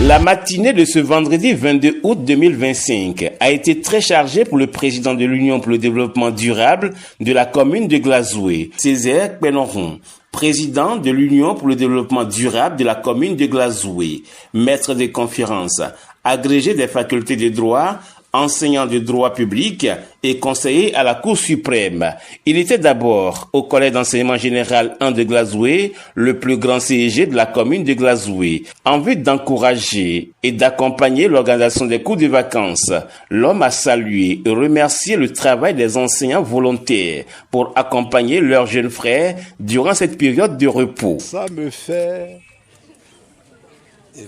La matinée de ce vendredi 22 août 2025 a été très chargée pour le président de l'Union pour le développement durable de la commune de Glazoué, Césaire Pénoron, président de l'Union pour le développement durable de la commune de Glazoué, maître de conférences, agrégé des facultés de droit, enseignant de droit public et conseiller à la Cour suprême. Il était d'abord au Collège d'enseignement général 1 de Glazoué, le plus grand CEG de la commune de Glazoué. En vue d'encourager et d'accompagner l'organisation des cours de vacances, l'homme a salué et remercié le travail des enseignants volontaires pour accompagner leurs jeunes frères durant cette période de repos. Ça me fait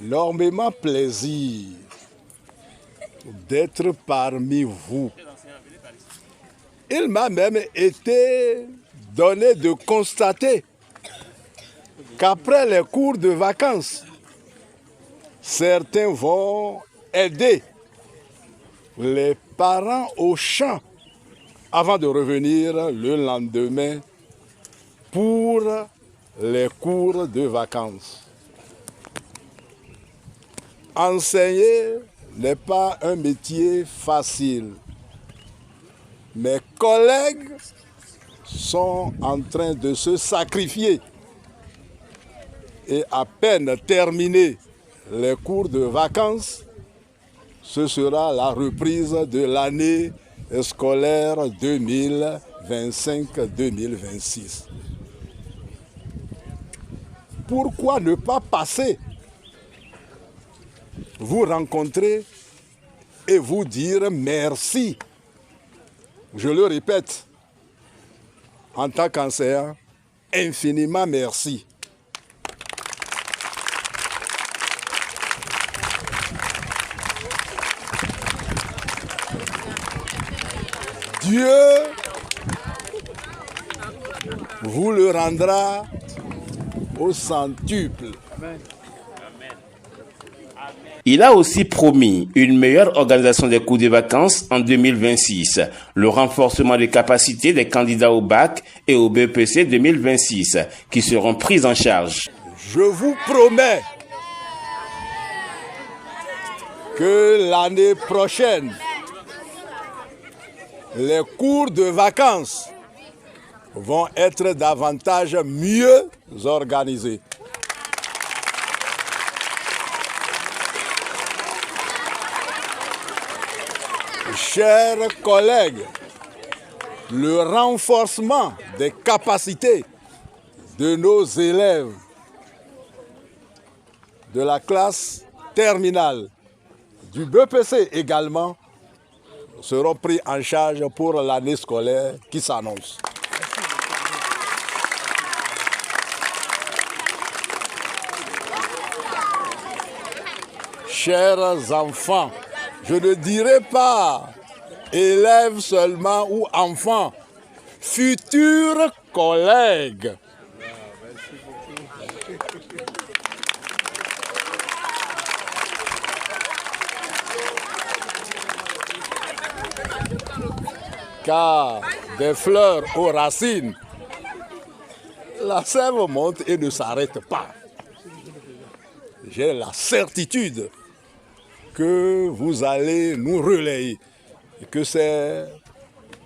énormément plaisir d'être parmi vous. Il m'a même été donné de constater qu'après les cours de vacances, certains vont aider les parents au champ avant de revenir le lendemain pour les cours de vacances. Enseigner n'est pas un métier facile. Mes collègues sont en train de se sacrifier et à peine terminés les cours de vacances, ce sera la reprise de l'année scolaire 2025-2026. Pourquoi ne pas passer, vous rencontrer et vous dire merci? Je le répète, en tant qu'enseignant, infiniment merci. Dieu vous le rendra au centuple. Amen. Il a aussi promis une meilleure organisation des cours de vacances en 2026, le renforcement des capacités des candidats au bac et au BEPC 2026 qui seront pris en charge. Je vous promets que l'année prochaine, les cours de vacances vont être davantage mieux organisés. Chers collègues, le renforcement des capacités de nos élèves de la classe terminale, du BEPC également, seront pris en charge pour l'année scolaire qui s'annonce. Chers enfants, je ne dirai pas élèves seulement ou enfants, futurs collègues. Car des fleurs aux racines, la sève monte et ne s'arrête pas. J'ai la certitude que vous allez nous relayer et que c'est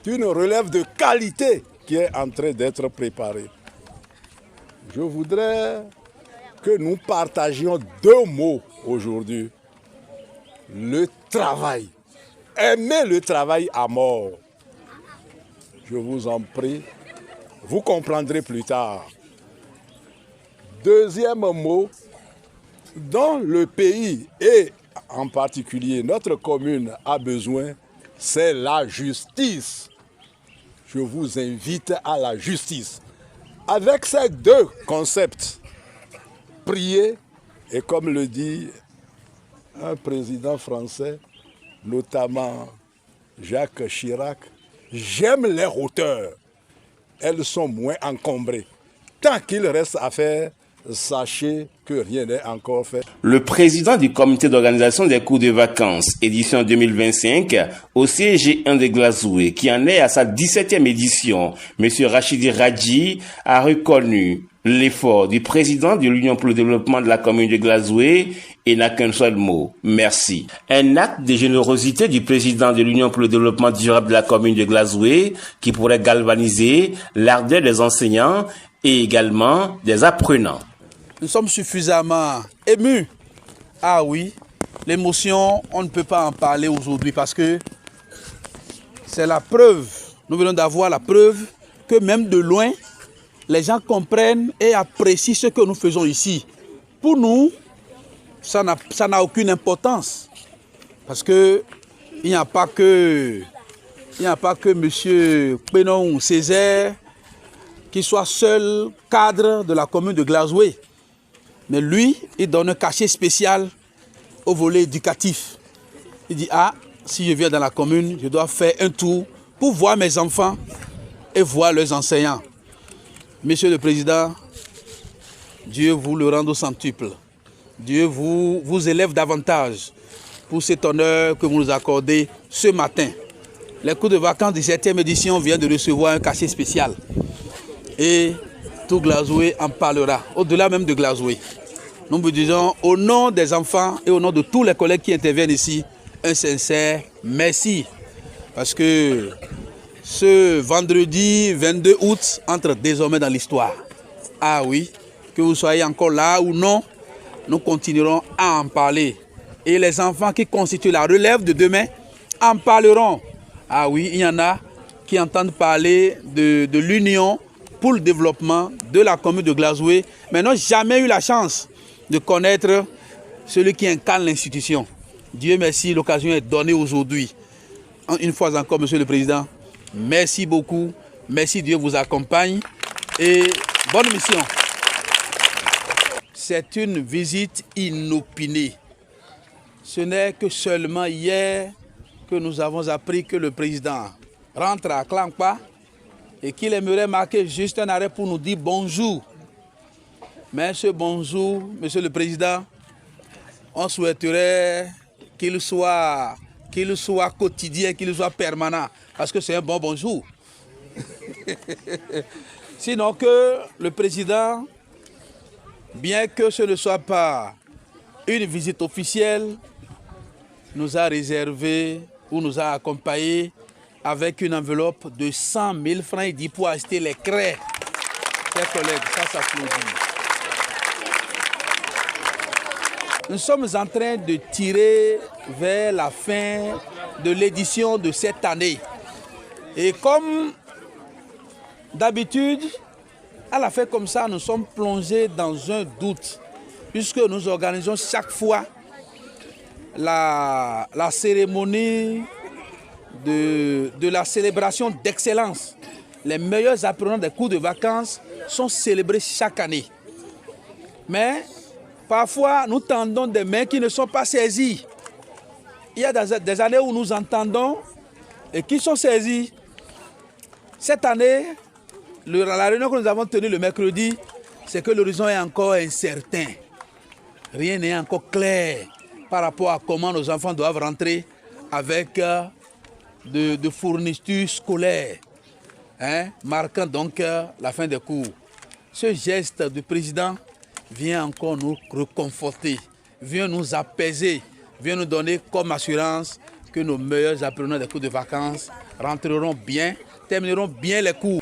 une relève de qualité qui est en train d'être préparée. Je voudrais que nous partagions deux mots aujourd'hui. Le travail. Aimer le travail à mort. Je vous en prie, vous comprendrez plus tard. Deuxième mot, dont le pays et en particulier notre commune a besoin, c'est la justice. Je vous invite à la justice. Avec ces deux concepts, prier, et comme le dit un président français, notamment Jacques Chirac, j'aime les hauteurs. Elles sont moins encombrées. Tant qu'il reste à faire, sachez que rien n'est encore fait. Le président du comité d'organisation des cours de vacances, édition 2025, au CEG 1 de Glazoué, qui en est à sa 17e édition, M. Rachidi Radji, a reconnu l'effort du président de l'Union pour le développement de la commune de Glazoué et n'a qu'un seul mot, merci. Un acte de générosité du président de l'Union pour le développement durable de la commune de Glazoué qui pourrait galvaniser l'ardeur des enseignants et également des apprenants. Nous sommes suffisamment émus. Ah oui, l'émotion, on ne peut pas en parler aujourd'hui parce que c'est la preuve. Nous venons d'avoir la preuve que même de loin, les gens comprennent et apprécient ce que nous faisons ici. Pour nous, ça n'a aucune importance. Parce que il n'y a pas que M. Pénon Césaire qui soit seul cadre de la commune de Glazoué. Mais lui, il donne un cachet spécial au volet éducatif. Il dit, ah, si je viens dans la commune, je dois faire un tour pour voir mes enfants et voir leurs enseignants. Monsieur le Président, Dieu vous le rende au centuple. Dieu vous élève davantage pour cet honneur que vous nous accordez ce matin. Les cours de vacances de 7e édition viennent de recevoir un cachet spécial. Et tout Glazoué en parlera, au-delà même de Glazoué. Nous vous disons, au nom des enfants et au nom de tous les collègues qui interviennent ici, un sincère merci. Parce que ce vendredi 22 août entre désormais dans l'histoire. Ah oui, que vous soyez encore là ou non, nous continuerons à en parler. Et les enfants qui constituent la relève de demain en parleront. Ah oui, il y en a qui entendent parler de l'Union pour le développement de la commune de Glazoué, mais n'ont jamais eu la chance de connaître celui qui incarne l'institution. Dieu merci, l'occasion est donnée aujourd'hui. Une fois encore, Monsieur le Président, merci beaucoup. Merci, Dieu vous accompagne. Et bonne mission. C'est une visite inopinée. Ce n'est que seulement hier que nous avons appris que le président rentre à Klankpa et qu'il aimerait marquer juste un arrêt pour nous dire bonjour. Mais ce bonjour, Monsieur le Président, on souhaiterait qu'il soit quotidien, qu'il soit permanent, parce que c'est un bon bonjour. Sinon que le président, bien que ce ne soit pas une visite officielle, nous a réservé ou nous a accompagnés avec une enveloppe de 100 000 francs. Il dit pour acheter les craies. Chers collègues, ça s'applaudit. Nous sommes en train de tirer vers la fin de l'édition de cette année. Et comme d'habitude, à la fin comme ça, nous sommes plongés dans un doute, puisque nous organisons chaque fois la cérémonie de la célébration d'excellence. Les meilleurs apprenants des cours de vacances sont célébrés chaque année. Mais parfois, nous tendons des mains qui ne sont pas saisies. Il y a des années où nous entendons et qui sont saisies. Cette année, la réunion que nous avons tenue le mercredi, c'est que l'horizon est encore incertain. Rien n'est encore clair par rapport à comment nos enfants doivent rentrer avec de fournitures scolaires, marquant donc la fin des cours. Ce geste du président vient encore nous réconforter, vient nous apaiser, vient nous donner comme assurance que nos meilleurs apprenants des cours de vacances rentreront bien, termineront bien les cours.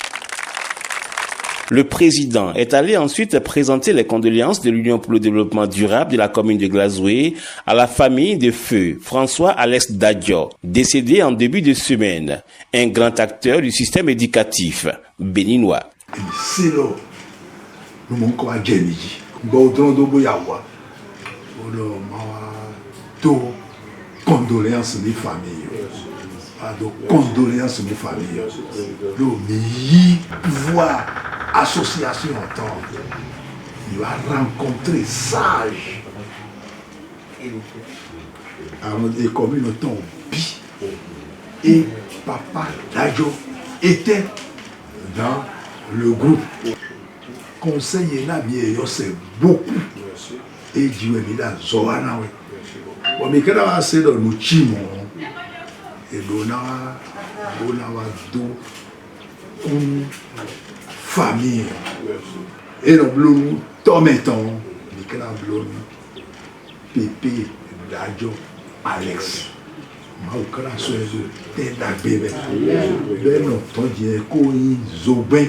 Le président est allé ensuite présenter les condoléances de l'Union pour le développement durable de la commune de Glazoué à la famille de feu François Alex Dadjo, décédé en début de semaine, un grand acteur du système éducatif béninois. Condoléances mes familles. Condoléances mes familles. Le meilleur pouvoir association en temps. Il a rencontré sage. Alors, des communes en temps bi. Et papa Dadjo était dans le groupe. Conseiller là, bien, c'est beaucoup. Et Dieu est là, Zohana. Mais quand on a assez de nous chimons, et on a une famille, Et le bleu, Tometon, Nicolas Bleu, Pépé, Dadio, Alex. Maukala Soezo, Tenda Bébé, Ben Otodie, Koi, Zobin,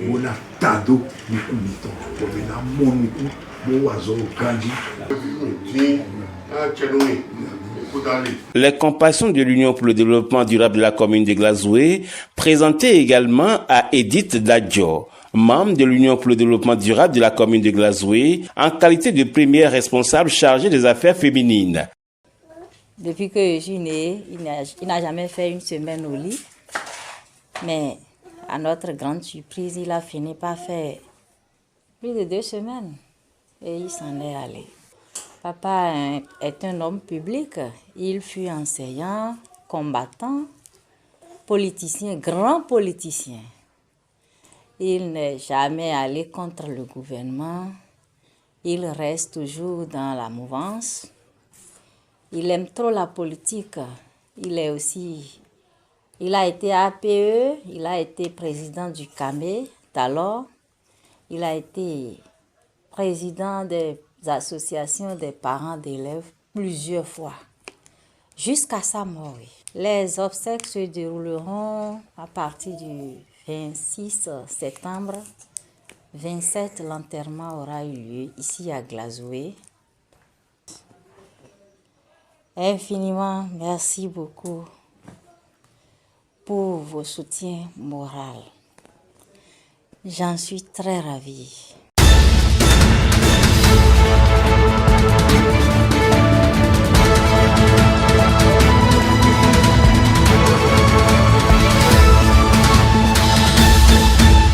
Mona Tado, Nikumito, Pomena Monuku, Moazo, Kanji. Les compassions de l'Union pour le développement durable de la commune de Glazoué présentées également à Edith Dadjo, membre de l'Union pour le développement durable de la commune de Glazoué, en qualité de première responsable chargée des affaires féminines. Depuis que je suis née, il n'a jamais fait une semaine au lit. Mais à notre grande surprise, il a fini par faire plus de 2 semaines. Et il s'en est allé. Papa est un homme public. Il fut enseignant, combattant, politicien, grand politicien. Il n'est jamais allé contre le gouvernement. Il reste toujours dans la mouvance. Il aime trop la politique. Il a été APE, il a été président du CAME d'alors. Il a été président des associations des parents d'élèves plusieurs fois, jusqu'à sa mort. Les obsèques se dérouleront à partir du 26 septembre. 27, l'enterrement aura eu lieu ici à Glazoué. Infiniment, merci beaucoup pour vos soutiens moraux. J'en suis très ravie.